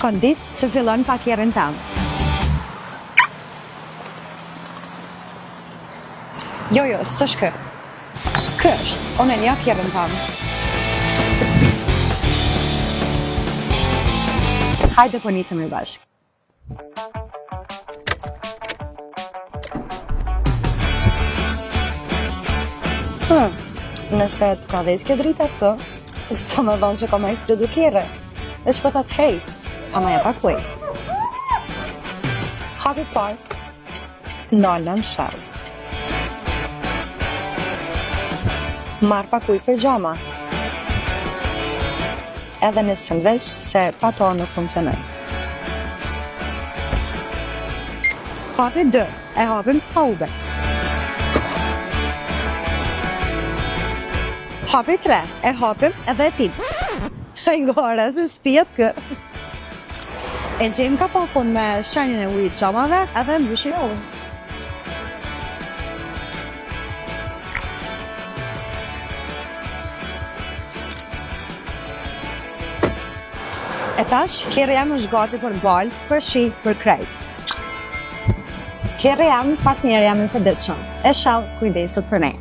Kondit që fillon pa kjerën tam. Jo, s'është kë. Kë është, unë e një kjerën tam. Hajde po nisëm i bashkë. Nëse të ka dhe s'ke drita këto, s'to me dhonë që ka ma eksplodu kjere. Dhe që po thot, hej, ama ja pa kuj. Hapi park, ndalën shell. Marë pa kuj për gjama. Edhe në sëndveç se pa to nuk funksionoj. Hapi 2, e hapim pa ube. Hapi 3, e hapim edhe e pim. Hejgore, se s'pijet kë. E gjejmë kapakun me shenjën e ujit gjamave edhe mbyshim ujë. E tash, kjerë jam është gati për balë, për shi, për krejt. Kjerë jam, pak njerë jam i përditshëm. E shall kujdesut për ne.